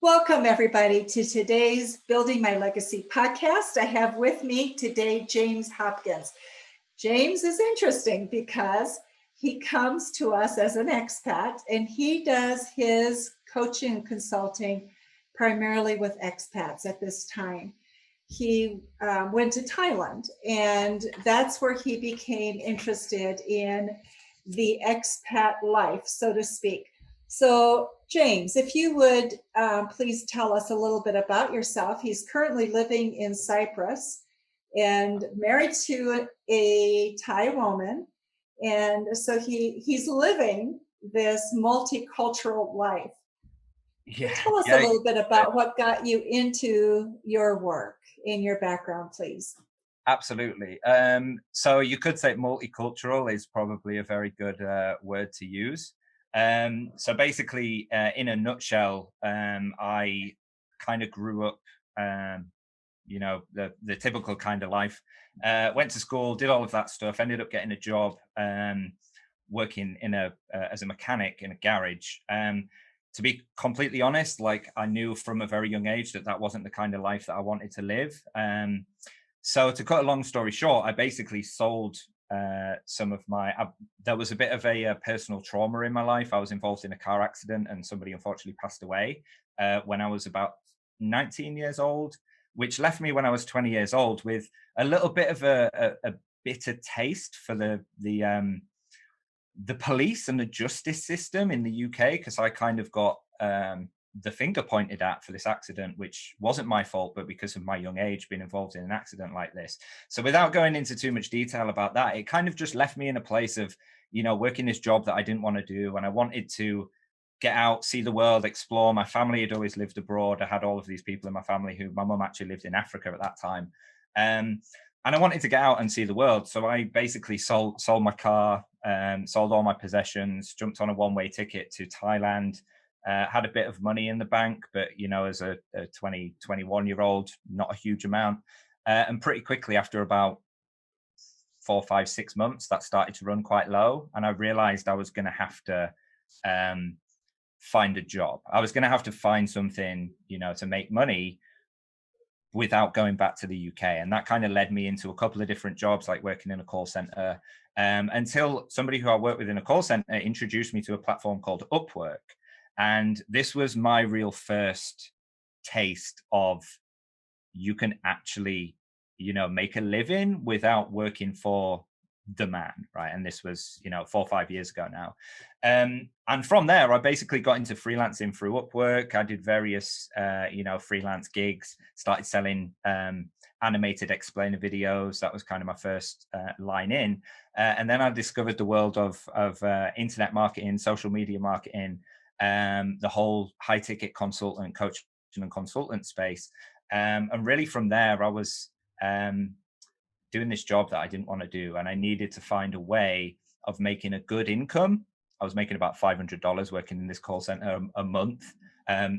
Welcome, everybody, to today's Building My Legacy podcast. I have with me today James Hopkins. James is interesting because he comes to us as an expat, and he does his coaching and consulting primarily with expats at this time. He went to Thailand, and that's where he became interested in the expat life, so to speak. So, James, if you would please tell us a little bit about yourself. He's currently living in Cyprus and married to a Thai woman. And so he's living this multicultural life. Yeah, Tell us a yeah, little bit about what got you into your work in your background, please. absolutely. So you could say multicultural is probably a very good word to use. So basically, in a nutshell, I kind of grew up, the typical kind of life. Went to school, did all of that stuff, ended up getting a job working in as a mechanic in a garage. To be completely honest, like I knew from a very young age that wasn't the kind of life that I wanted to live. So to cut a long story short, I basically sold some of there was a bit of a personal trauma in my life. I was involved in a car accident and somebody unfortunately passed away when I was about 19 years old, which left me when I was 20 years old with a little bit of a bitter taste for the police and the justice system in the UK, because I kind of got the finger pointed at for this accident, which wasn't my fault, but because of my young age being involved in an accident like this. So without going into too much detail about that, it kind of just left me in a place of, working this job that I didn't want to do. And I wanted to get out, see the world, explore. My family had always lived abroad. I had all of these people in my family my mum actually lived in Africa at that time. And I wanted to get out and see the world. So I basically sold my car, sold all my possessions, jumped on a one-way ticket to Thailand, had a bit of money in the bank, but, as a 21-year-old, not a huge amount. And pretty quickly, after about 4, 5, 6 months, that started to run quite low. And I realized I was going to have to find a job. I was going to have to find something, to make money without going back to the UK. And that kind of led me into a couple of different jobs, like working in a call center, until somebody who I worked with in a call center introduced me to a platform called Upwork. And this was my real first taste of you can actually, make a living without working for the man, right? And this was 4 or 5 years ago now. And from there I basically got into freelancing through Upwork. I did various freelance gigs, started selling animated explainer videos. That was kind of my first line in, and then I discovered the world of internet marketing, social media marketing, the whole high ticket consultant, coaching and consultant space. And really from there I was doing this job that I didn't want to do, and I needed to find a way of making a good income. I was making about $500 working in this call center a month.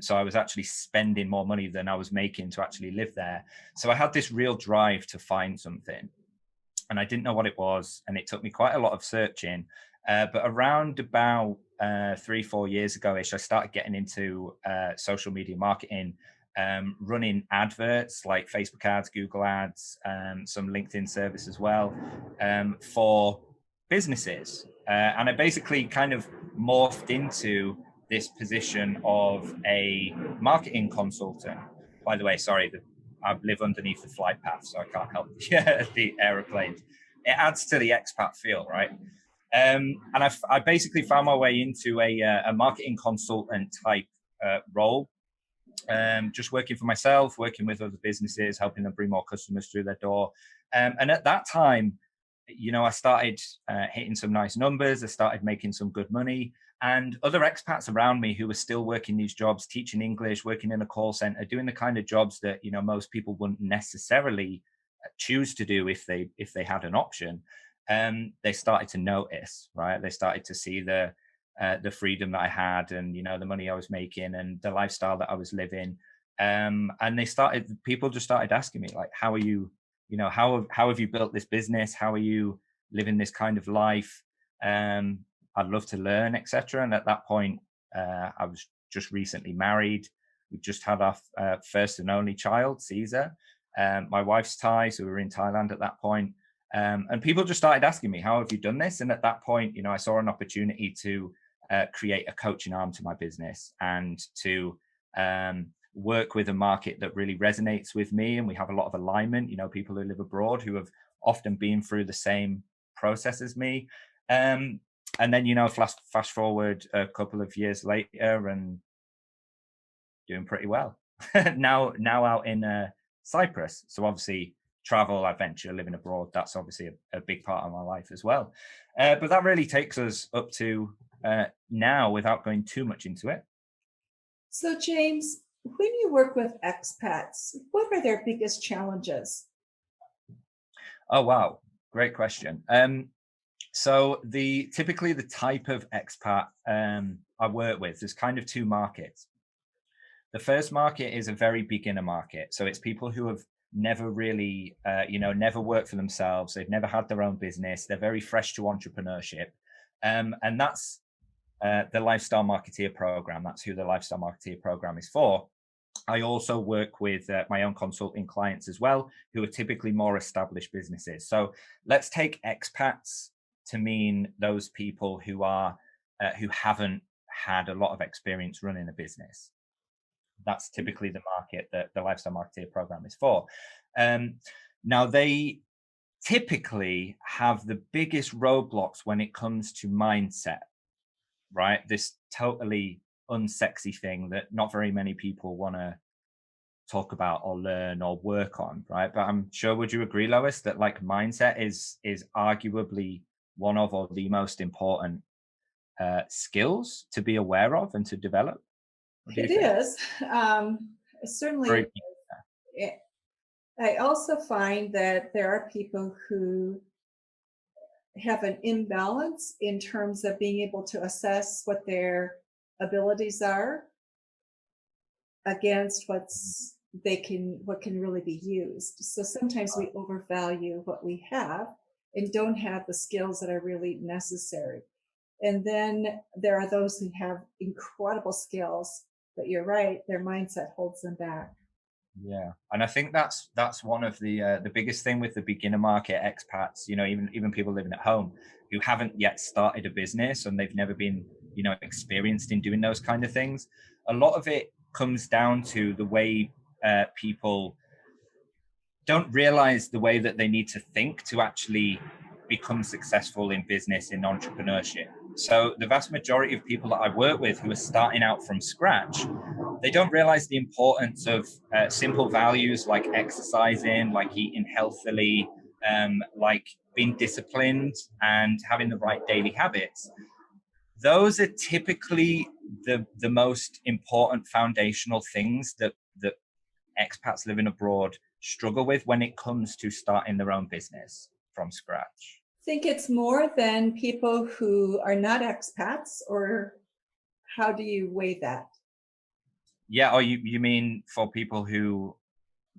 So I was actually spending more money than I was making to actually live there. So I had this real drive to find something, and I didn't know what it was. And it took me quite a lot of searching. But around about 3-4 years ago-ish, I started getting into social media marketing, running adverts like Facebook ads, Google ads, some LinkedIn service as well, for businesses. And I basically kind of morphed into this position of a marketing consultant. By the way, sorry, I live underneath the flight path, so I can't help the aeroplanes. It adds to the expat feel, right? And I basically found my way into a marketing consultant type role, just working for myself, working with other businesses, helping them bring more customers through their door. And at that time, I started hitting some nice numbers. I started making some good money. And other expats around me who were still working these jobs, teaching English, working in a call center, doing the kind of jobs that, most people wouldn't necessarily choose to do if they had an option. They started to notice, right? They started to see the freedom that I had, and the money I was making, and the lifestyle that I was living. And people just started asking me, like, how are you? How have you built this business? How are you living this kind of life? I'd love to learn, etc. And at that point, I was just recently married. We just had our first and only child, Caesar. My wife's Thai, so we were in Thailand at that point. And people just started asking me, how have you done this? And at that point, I saw an opportunity to create a coaching arm to my business and to work with a market that really resonates with me. And we have a lot of alignment, people who live abroad who have often been through the same process as me. And then, fast forward a couple of years later and doing pretty well. now out in Cyprus. So obviously travel, adventure, living abroad, that's obviously a big part of my life as well. But that really takes us up to now without going too much into it. So, James, when you work with expats, what are their biggest challenges? Oh, wow. Great question. So typically the type of expat I work with, there's kind of two markets. The first market is a very beginner market. So it's people who have never really, never worked for themselves. They've never had their own business. They're very fresh to entrepreneurship. And that's the Lifestyle Marketeer program. That's who the Lifestyle Marketeer program is for. I also work with my own consulting clients as well, who are typically more established businesses. So let's take expats to mean those people who haven't had a lot of experience running a business. That's typically the market that the Lifestyle Marketeer program is for. Now, they typically have the biggest roadblocks when it comes to mindset, right? This totally unsexy thing that not very many people want to talk about or learn or work on, right? But I'm sure, would you agree, Lois, that like mindset is arguably one of or the most important skills to be aware of and to develop? It is. Certainly, I also find that there are people who have an imbalance in terms of being able to assess what their abilities are against what can really be used. So sometimes we overvalue what we have and don't have the skills that are really necessary. And then there are those who have incredible skills, but you're right, their mindset holds them back. Yeah, and I think that's one of the biggest thing with the beginner market expats. Even people living at home who haven't yet started a business and they've never been experienced in doing those kind of things. A lot of it comes down to the way people don't realize the way that they need to think to actually become successful in business, in entrepreneurship. So the vast majority of people that I work with who are starting out from scratch, they don't realize the importance of simple values like exercising, like eating healthily, like being disciplined and having the right daily habits. Those are typically the most important foundational things that expats living abroad struggle with when it comes to starting their own business from scratch. Think it's more than people who are not expats, or how do you weigh that? Yeah, or you mean for people who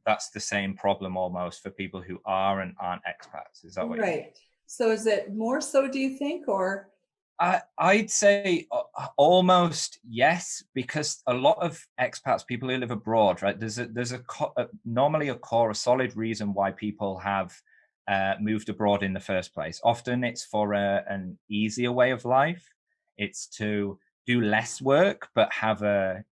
that's the same problem almost for people who are and aren't expats? Is that what you mean? Right. So is it more so, do you think, or? I'd say almost yes, because a lot of expats, people who live abroad, right? There's normally a solid reason why people have moved abroad in the first place. Often it's for an easier way of life. It's to do less work but have a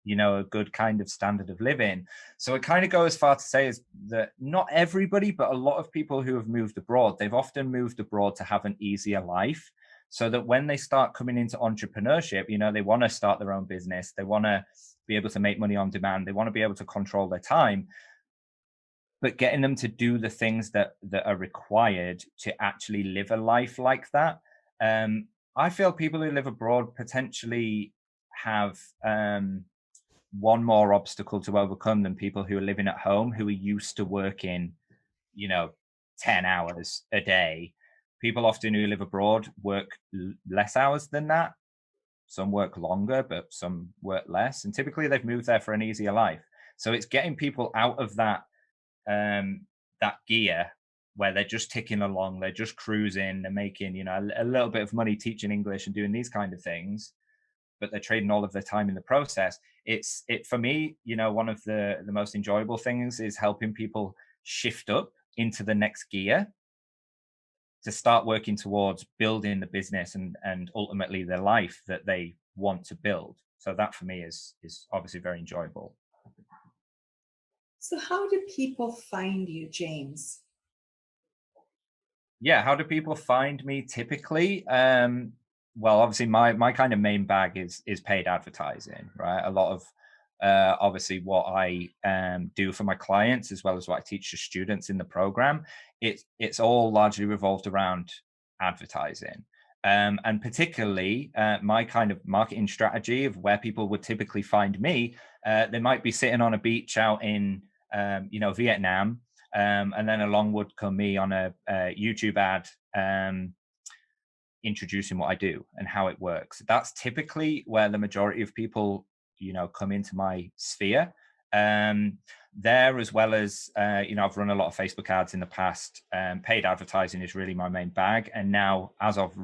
good kind of standard of living. So it kind of go as far to say is that not everybody, but a lot of people who have moved abroad, they've often moved abroad to have an easier life. So that when they start coming into entrepreneurship, they want to start their own business. They want to be able to make money on demand. They want to be able to control their time. But getting them to do the things that are required to actually live a life like that. I feel people who live abroad potentially have one more obstacle to overcome than people who are living at home, who are used to working, 10 hours a day. People often who live abroad work less hours than that. Some work longer, but some work less. And typically they've moved there for an easier life. So it's getting people out of that gear where they're just ticking along, they're just cruising, they're making, a little bit of money teaching English and doing these kind of things. but they're trading all of their time in the process. It for me, one of the most enjoyable things is helping people shift up into the next gear to start working towards building the business and ultimately their life that they want to build. So that for me is obviously very enjoyable. So, how do people find you, James? Yeah, how do people find me typically? Well, obviously my kind of main bag is paid advertising, right? A lot of obviously what I do for my clients as well as what I teach the students in the program, it's all largely revolved around advertising. And particularly my kind of marketing strategy of where people would typically find me, they might be sitting on a beach out in Vietnam, and then along would come me on a YouTube ad introducing what I do and how it works. That's typically where the majority of people, come into my sphere. There, as well as, I've run a lot of Facebook ads in the past. Paid advertising is really my main bag. And now, as of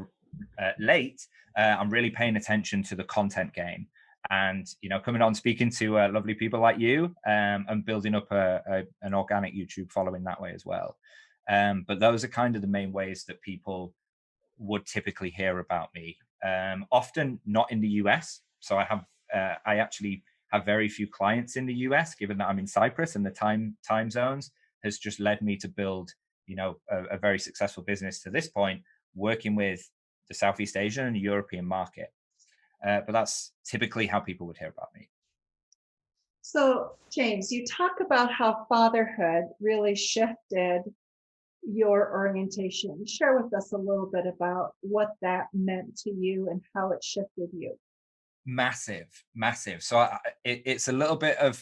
late, I'm really paying attention to the content game. And coming on speaking to lovely people like you, and building up an organic YouTube following that way as well. But those are kind of the main ways that people would typically hear about me. Often not in the US. So I actually have very few clients in the US, given that I'm in Cyprus and the time zones has just led me to build a very successful business to this point, working with the Southeast Asian and European market. But that's typically how people would hear about me. So, James, you talk about how fatherhood really shifted your orientation. Share with us a little bit about what that meant to you and how it shifted you. Massive. So it's a little bit of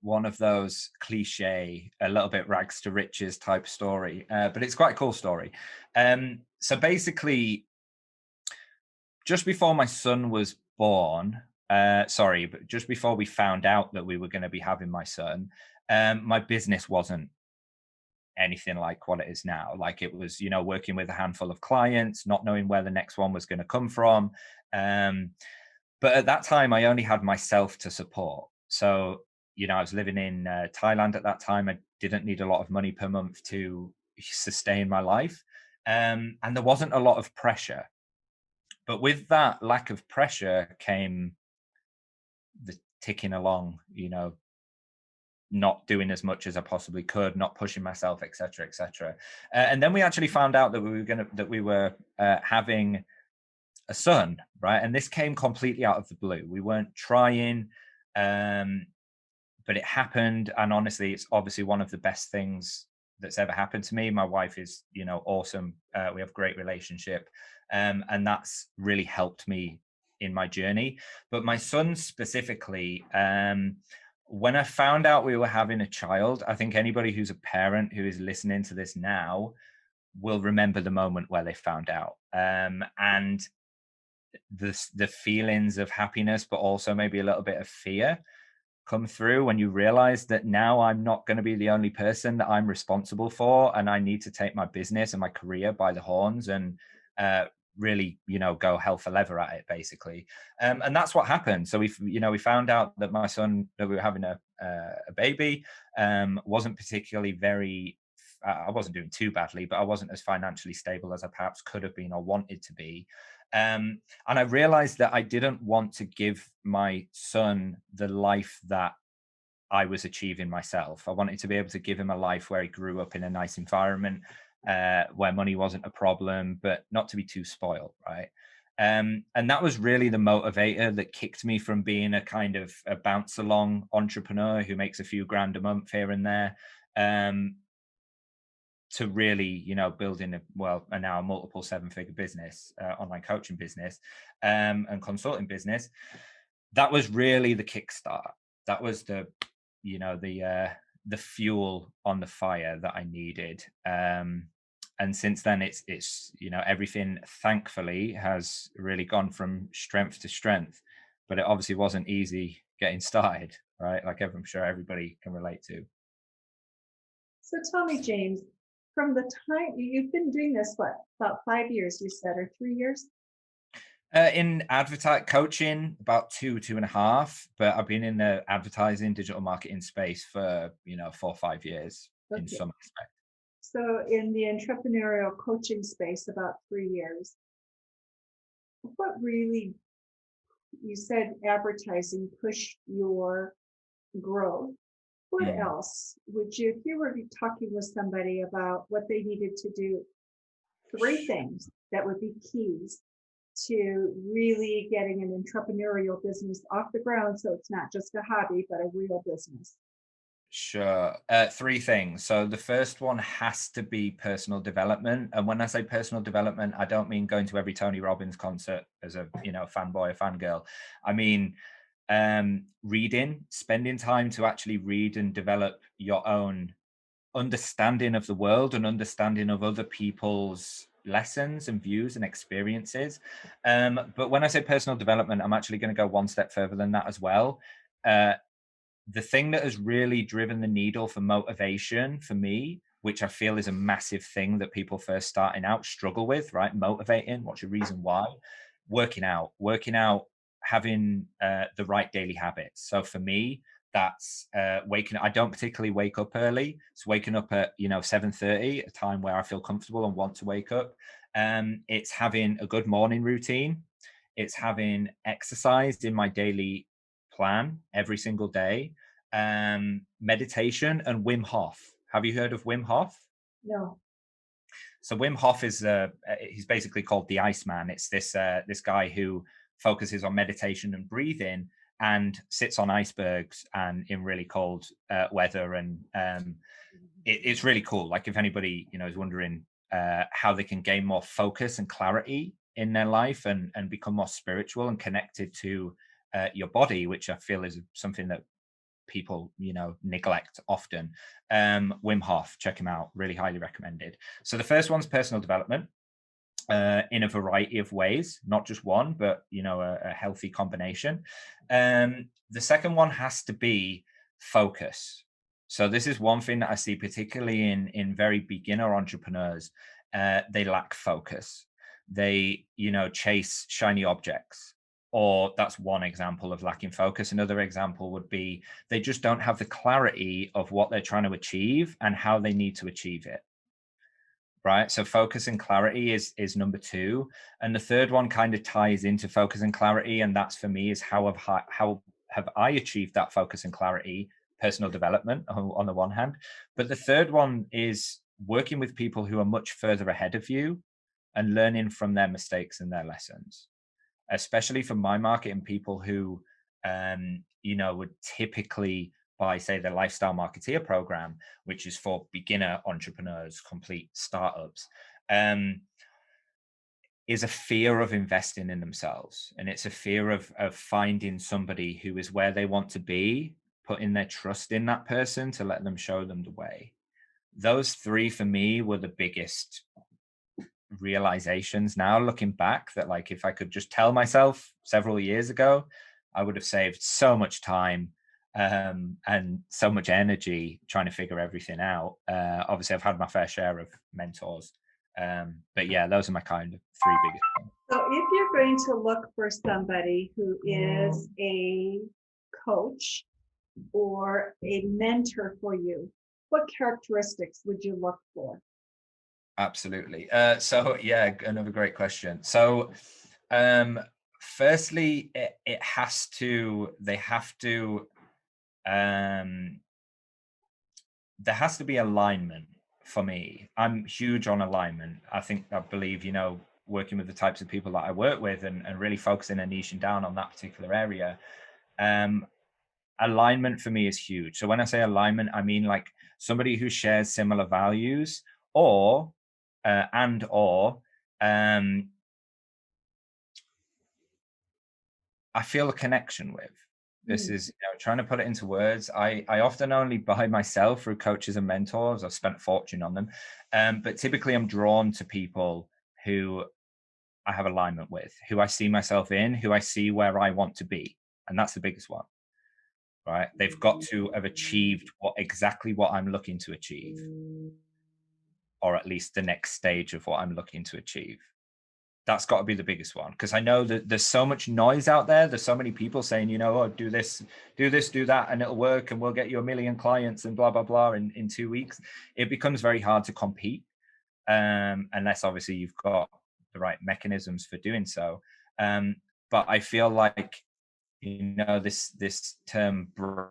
one of those cliche, a little bit rags to riches type story, but it's quite a cool story. So basically, just before my son was born, but just before we found out that we were going to be having my son, my business wasn't anything like what it is now. Like it was, working with a handful of clients, not knowing where the next one was going to come from. But at that time, I only had myself to support. So, I was living in Thailand at that time. I didn't need a lot of money per month to sustain my life. And there wasn't a lot of pressure. But with that lack of pressure came the ticking along, not doing as much as I possibly could, not pushing myself, etc., etc. And then we actually found out that we were having a son, right? And this came completely out of the blue. We weren't trying, but it happened. And honestly, it's obviously one of the best things that's ever happened to me. My wife is, awesome. We have a great relationship, and that's really helped me in my journey. But my son specifically, when I found out we were having a child, I think anybody who's a parent who is listening to this now will remember the moment where they found out. And the feelings of happiness, but also maybe a little bit of fear come through when you realize that now I'm not going to be the only person that I'm responsible for, and I need to take my business and my career by the horns and really, go hell for leather at it, basically. And that's what happened. So we found out that my son, that we were having a baby, wasn't particularly I wasn't doing too badly, but I wasn't as financially stable as I perhaps could have been or wanted to be. And I realized that I didn't want to give my son the life that I was achieving myself. I wanted to be able to give him a life where he grew up in a nice environment, where money wasn't a problem, but not to be too spoiled, right? And that was really the motivator that kicked me from being a kind of a bounce along entrepreneur who makes a few grand a month here and there, to really, building a now multiple 7-figure business, online coaching business, and consulting business. That was really the kickstart. That was the fuel on the fire that I needed. And since then, it's everything thankfully has really gone from strength to strength. But it obviously wasn't easy getting started, right? Like I'm sure everybody can relate to. So, tell me, James, from the time you've been doing this, what, about 5 years, you said, or 3 years? In advertise coaching, about two and a half, but I've been in the advertising, digital marketing space for 4 or 5 years in Okay. some aspect. So in the entrepreneurial coaching space, about 3 years, what really, you said advertising pushed your growth. What Mm. else would you, if you were talking with somebody about what they needed to do, three things that would be keys to really getting an entrepreneurial business off the ground so it's not just a hobby, but a real business? Sure. Three things. So the first one has to be personal development. And when I say personal development, I don't mean going to every Tony Robbins concert as a, fanboy or fangirl. I mean, reading, spending time to actually read and develop your own understanding of the world and understanding of other people's lessons and views and experiences. But when I say personal development, I'm actually going to go one step further than that as well. Uh, the thing that has really driven the needle for motivation for me, which I feel is a massive thing that people first starting out struggle with, right? Motivating, what's your reason why? Working out, having the right daily habits. So for me, that's waking. I don't particularly wake up early. It's waking up at 7:30, a time where I feel comfortable and want to wake up. It's having a good morning routine. It's having exercise in my daily plan every single day. Meditation and Wim Hof. Have you heard of Wim Hof? No. So Wim Hof is he's basically called the Iceman. It's this guy who focuses on meditation and breathing and sits on icebergs and in really cold weather, and it's really cool. Like if anybody is wondering how they can gain more focus and clarity in their life and become more spiritual and connected to your body, which I feel is something that people neglect often. Wim Hof, check him out, really highly recommended. So the first one's personal development in a variety of ways, not just one, but a healthy combination. The second one has to be focus. So this is one thing that I see particularly in very beginner entrepreneurs. They lack focus. They chase shiny objects, or that's one example of lacking focus. Another example would be they just don't have the clarity of what they're trying to achieve and how they need to achieve it. Right. So focus and clarity is number two. And the third one kind of ties into focus and clarity. And that's for me is how have I achieved that focus and clarity, personal development on the one hand. But the third one is working with people who are much further ahead of you and learning from their mistakes and their lessons, especially for my market and people who, would typically buy, say, the Lifestyle Marketeer program, which is for beginner entrepreneurs, complete startups, is a fear of investing in themselves. And it's a fear of finding somebody who is where they want to be, putting their trust in that person to let them show them the way. Those three for me were the biggest realizations now looking back, that like if I could just tell myself several years ago, I would have saved so much time and so much energy trying to figure everything out. Obviously I've had my fair share of mentors, but yeah, those are my kind of three biggest ones. So if you're going to look for somebody who is a coach or a mentor for you, what characteristics would you look for? Absolutely. So yeah, another great question. So firstly, it has to they have to um there has to be alignment for me. I'm huge on alignment. I believe, working with the types of people that I work with and really focusing and niching down on that particular area. Um, Alignment for me is huge. So when I say alignment, I mean like somebody who shares similar values or or um, I feel a connection with. This Mm. is trying to put it into words. I often only buy myself through coaches and mentors. I've spent a fortune on them, but typically I'm drawn to people who I have alignment with, who I see myself in, who I see where I want to be, and that's the biggest one. Right? They've got to have achieved exactly what I'm looking to achieve, or at least the next stage of what I'm looking to achieve. That's got to be the biggest one, because I know that there's so much noise out there. There's so many people saying, oh, do this, do that, and it'll work, and we'll get you 1 million clients and blah, blah, blah in 2 weeks. It becomes very hard to compete, unless obviously you've got the right mechanisms for doing so. But I feel like, this term bro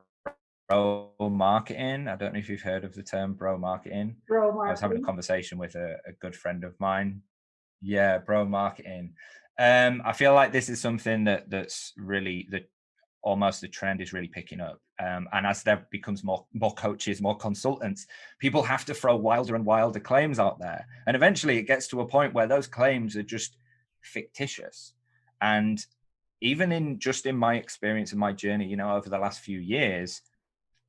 marketing, I don't know if you've heard of the term bro marketing. Bro I was having a marketing. conversation with a good friend of mine. Yeah, bro marketing. I feel like this is something that's really, that almost the trend is really picking up. And as there becomes more coaches, more consultants, people have to throw wilder and wilder claims out there. And eventually it gets to a point where those claims are just fictitious. And even in my experience and my journey, over the last few years,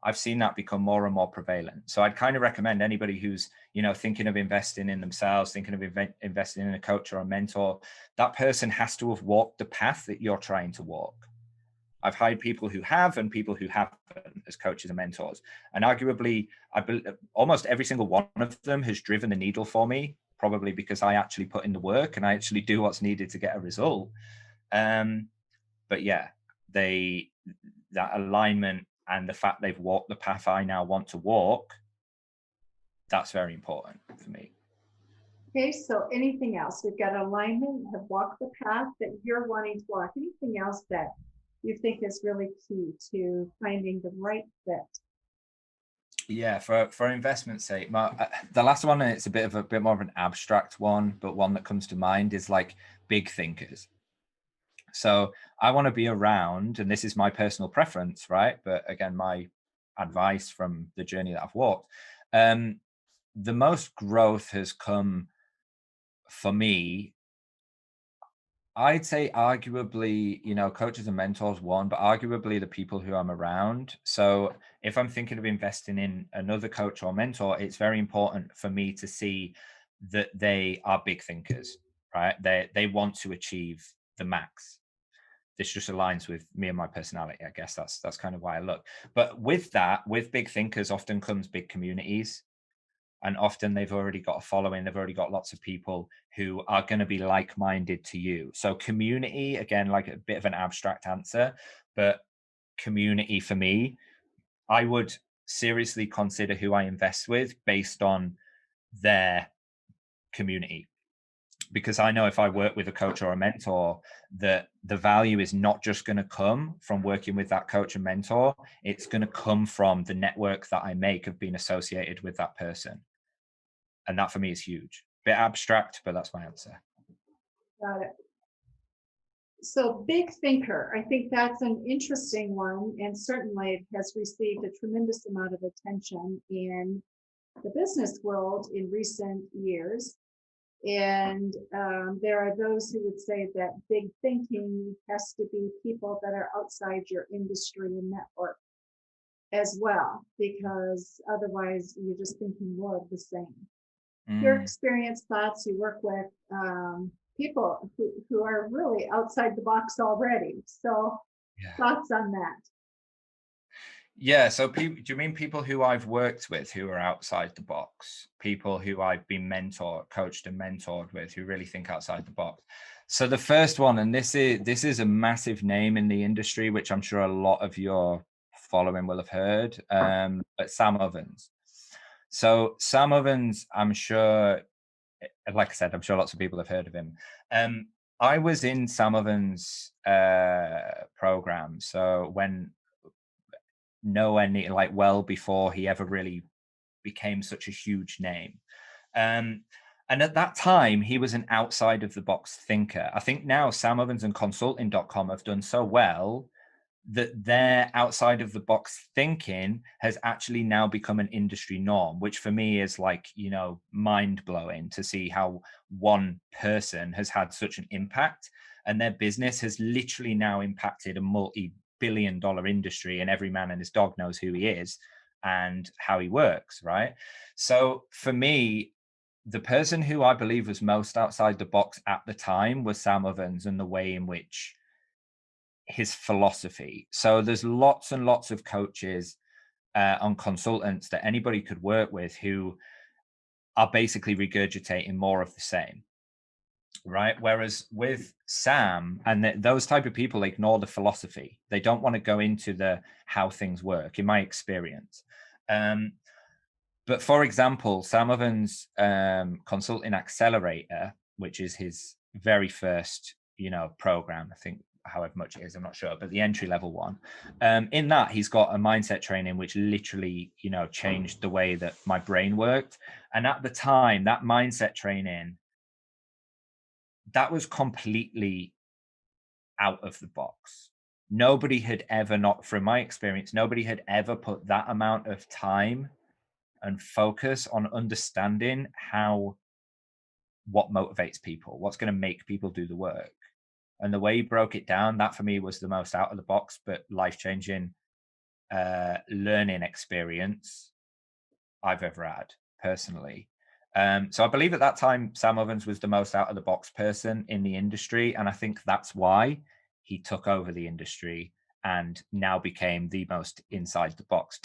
I've seen that become more and more prevalent. So I'd kind of recommend anybody who's, thinking of investing in themselves, thinking of investing in a coach or a mentor, that person has to have walked the path that you're trying to walk. I've hired people who have and people who haven't as coaches and mentors. And arguably, I believe almost every single one of them has driven the needle for me, probably because I actually put in the work and I actually do what's needed to get a result. But yeah, that alignment and the fact they've walked the path I now want to walk, that's very important for me. Okay, so anything else? We've got alignment, have walked the path that you're wanting to walk. Anything else that you think is really key to finding the right fit? Yeah, for investment's sake, the last one, and it's a bit more of an abstract one, but one that comes to mind is like big thinkers. So I want to be around, and this is my personal preference, right? But again, my advice from the journey that I've walked, the most growth has come for me, I'd say arguably, coaches and mentors one, but arguably the people who I'm around. So if I'm thinking of investing in another coach or mentor, it's very important for me to see that they are big thinkers, right? They want to achieve the max. This just aligns with me and my personality. I guess that's kind of why I look. But with big thinkers often comes big communities. And often they've already got a following. They've already got lots of people who are going to be like-minded to you. So community, again, like a bit of an abstract answer, but community for me, I would seriously consider who I invest with based on their community. Because I know if I work with a coach or a mentor, that the value is not just going to come from working with that coach and mentor. It's going to come from the network that I make of being associated with that person. And that for me is huge. Bit abstract, but that's my answer. Got it. So big thinker, I think that's an interesting one, and certainly it has received a tremendous amount of attention in the business world in recent years. And there are those who would say that big thinking has to be people that are outside your industry and network as well, because otherwise you're just thinking more of the same. Your experience, thoughts, you work with people who are really outside the box already. So thoughts on that? Yeah. So do you mean people who I've worked with who are outside the box? People who I've been coached and mentored with who really think outside the box? So the first one, and this is a massive name in the industry, which I'm sure a lot of your following will have heard, but Sam Ovens. So Sam Ovens, I'm sure, like I said, I'm sure lots of people have heard of him. I was in Sam Ovens' program, so when nowhere near, like well before he ever really became such a huge name. And at that time, he was an outside of the box thinker. I think now Sam Ovens and consulting.com have done so well that their outside of the box thinking has actually now become an industry norm, which for me is like, mind blowing to see how one person has had such an impact, and their business has literally now impacted a multi-billion-dollar industry, and every man and his dog knows who he is and how he works, right? So for me, the person who I believe was most outside the box at the time was Sam Ovens, and the way in which his philosophy. So there's lots and lots of coaches and consultants that anybody could work with who are basically regurgitating more of the same. right? Whereas with Sam and those type of people ignore the philosophy. They don't want to go into the how things work, in my experience. But for example, Sam Ovens' Consulting Accelerator, which is his very first, program, I think, however much it is, I'm not sure, but the entry level one. In that, he's got a mindset training which literally, changed the way that my brain worked. And at the time, that mindset training, that was completely out of the box. Nobody had ever, not from my experience, nobody had ever put that amount of time and focus on understanding what motivates people, what's going to make people do the work. And the way he broke it down, that for me was the most out of the box but life-changing learning experience I've ever had personally. So I believe at that time Sam Ovens was the most out of the box person in the industry, and I think that's why he took over the industry and now became the most inside the box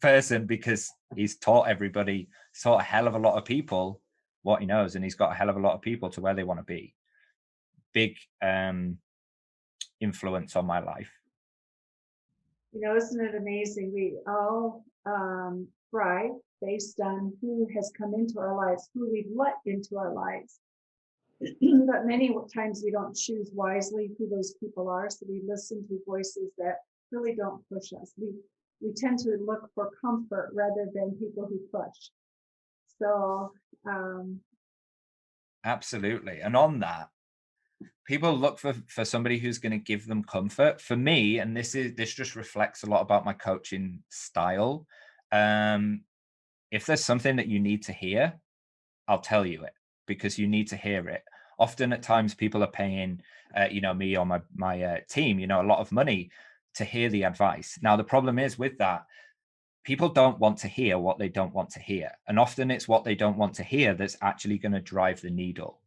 person, because he's taught a hell of a lot of people what he knows, and he's got a hell of a lot of people to where they want to be. Big influence on my life. Isn't it amazing? We all thrive based on who has come into our lives, who we've let into our lives. But many times we don't choose wisely who those people are. So we listen to voices that really don't push us. We tend to look for comfort rather than people who push. So absolutely. And on that, people look for somebody who's going to give them comfort. For me, and this just reflects a lot about my coaching style. If there's something that you need to hear, I'll tell you it, because you need to hear it. Often at times people are paying, me or my team, a lot of money to hear the advice. Now, the problem is with that, people don't want to hear what they don't want to hear. And often it's what they don't want to hear that's actually going to drive the needle.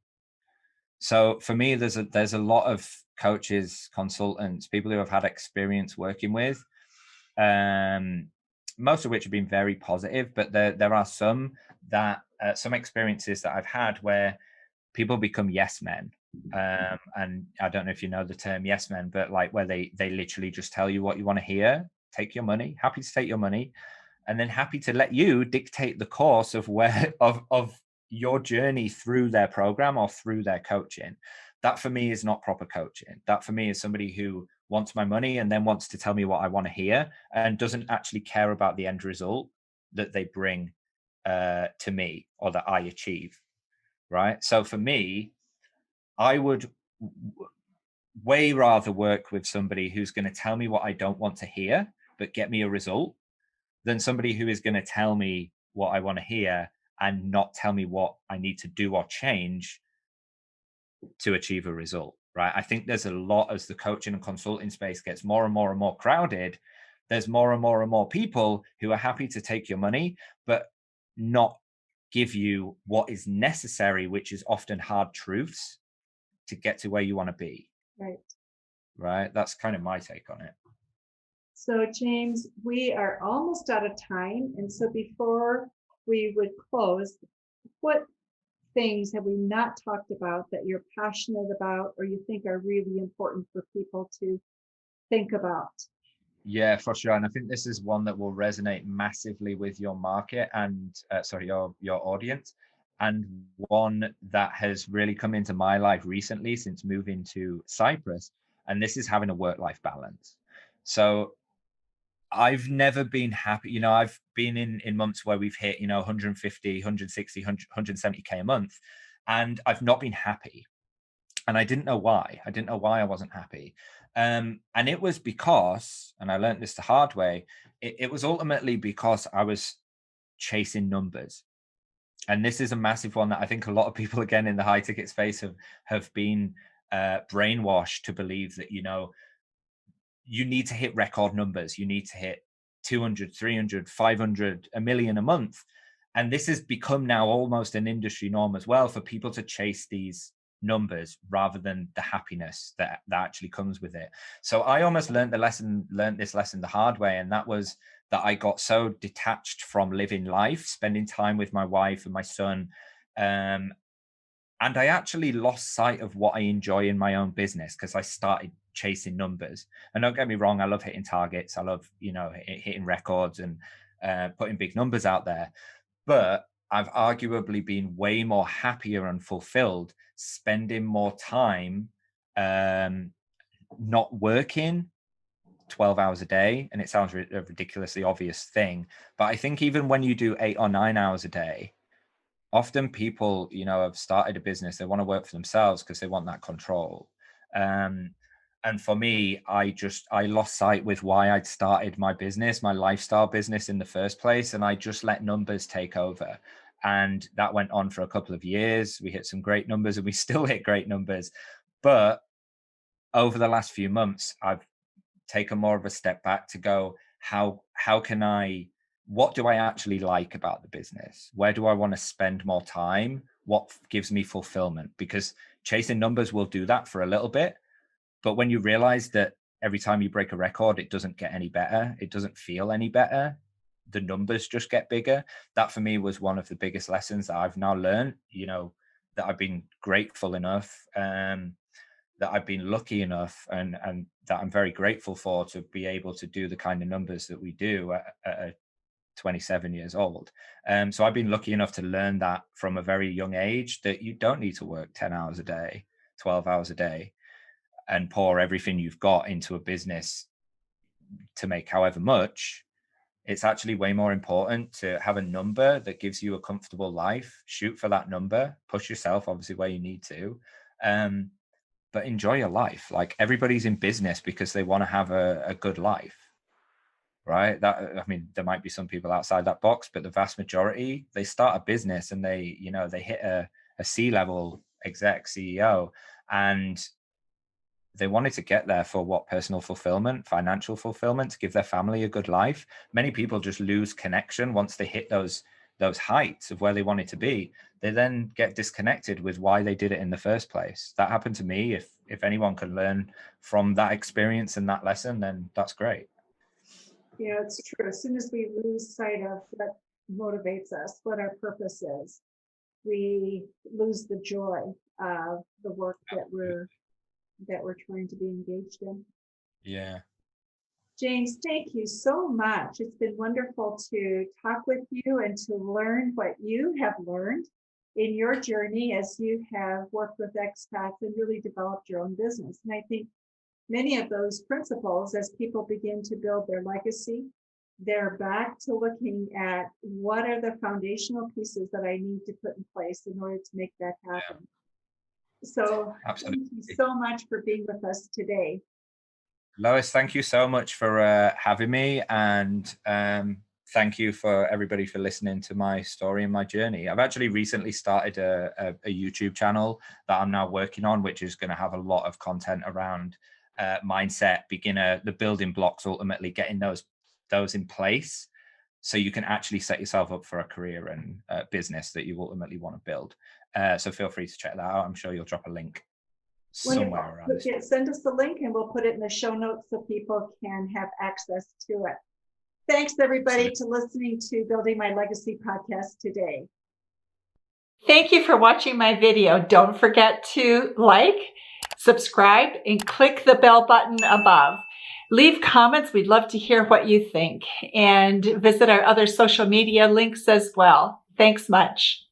So for me, there's a lot of coaches, consultants, people who have had experience working with, most of which have been very positive, but there are some experiences that I've had where people become yes men. And I don't know if you know the term yes men, but like where they literally just tell you what you want to hear, take your money, happy to take your money, and then happy to let you dictate the course of of your journey through their program or through their coaching. That for me is not proper coaching. That for me is somebody who wants my money and then wants to tell me what I want to hear and doesn't actually care about the end result that they bring to me or that I achieve. Right. So for me, I would way rather work with somebody who's going to tell me what I don't want to hear, but get me a result, than somebody who is going to tell me what I want to hear and not tell me what I need to do or change to achieve a result. Right. I think there's a lot, as the coaching and consulting space gets more and more and more crowded, there's more and more and more people who are happy to take your money, but not give you what is necessary, which is often hard truths to get to where you want to be. Right. Right. That's kind of my take on it. So James, we are almost out of time. And so before we would close, what things have we not talked about that you're passionate about or you think are really important for people to think about? Yeah, for sure. And I think this is one that will resonate massively with your market and your audience. And one that has really come into my life recently since moving to Cyprus. And this is having a work-life balance. So I've never been happy. I've been in months where we've hit, 150, 160, 170K a month, and I've not been happy. And I didn't know why. I didn't know why I wasn't happy. And it was because, and I learned this the hard way, it was ultimately because I was chasing numbers. And this is a massive one that I think a lot of people, again, in the high ticket space have been brainwashed to believe that, you need to hit record numbers. You need to hit 200, 300, 500, a million a month. And this has become now almost an industry norm as well for people to chase these numbers rather than the happiness that actually comes with it. So I almost learned this lesson the hard way. And that was that I got so detached from living life, spending time with my wife and my son, and And I actually lost sight of what I enjoy in my own business because I started chasing numbers. And don't get me wrong, I love hitting targets. I love, hitting records and putting big numbers out there. But I've arguably been way more happier and fulfilled spending more time not working 12 hours a day. And it sounds a ridiculously obvious thing. But I think even when you do 8 or 9 hours a day, often people, have started a business, they want to work for themselves because they want that control. And for me, I lost sight with why I'd started my business, my lifestyle business in the first place. And I just let numbers take over. And that went on for a couple of years. We hit some great numbers and we still hit great numbers. But over the last few months, I've taken more of a step back to go, how can I, what do I actually like about the business? Where do I want to spend more time? What gives me fulfillment? Because chasing numbers will do that for a little bit. But when you realize that every time you break a record, it doesn't get any better, it doesn't feel any better, the numbers just get bigger. That for me was one of the biggest lessons that I've now learned, that I've been grateful enough, that I've been lucky enough and that I'm very grateful for to be able to do the kind of numbers that we do at 27 years old. So I've been lucky enough to learn that from a very young age, that you don't need to work 10 hours a day, 12 hours a day, and pour everything you've got into a business to make however much. It's actually way more important to have a number that gives you a comfortable life. Shoot for that number, push yourself obviously where you need to, but enjoy your life. Like, everybody's in business because they want to have a good life, right? There might be some people outside that box, but the vast majority, they start a business and they hit a C-level exec, CEO, and they wanted to get there for what? Personal fulfillment, financial fulfillment, to give their family a good life. Many people just lose connection once they hit those heights of where they wanted to be. They then get disconnected with why they did it in the first place. That happened to me. If anyone can learn from that experience and that lesson, then that's great. Yeah, it's true. As soon as we lose sight of what motivates us, what our purpose is, we lose the joy of the work that we're trying to be engaged in. Yeah. James, thank you so much. It's been wonderful to talk with you and to learn what you have learned in your journey as you have worked with expats and really developed your own business. And I think many of those principles, as people begin to build their legacy, they're back to looking at what are the foundational pieces that I need to put in place in order to make that happen. Yeah. So absolutely. Thank you so much for being with us today. Lois, thank you so much for having me, and thank you for everybody for listening to my story and my journey. I've actually recently started a YouTube channel that I'm now working on, which is going to have a lot of content around mindset, the building blocks, ultimately getting those in place so you can actually set yourself up for a career and business that you ultimately want to build. So feel free to check that out. I'm sure you'll drop a link somewhere around this. Send us the link and we'll put it in the show notes so people can have access to it. Thanks everybody to listening to Building My Legacy podcast today. Thank you for watching my video. Don't forget to like, subscribe, and click the bell button above. Leave comments. We'd love to hear what you think, and visit our other social media links as well. Thanks much.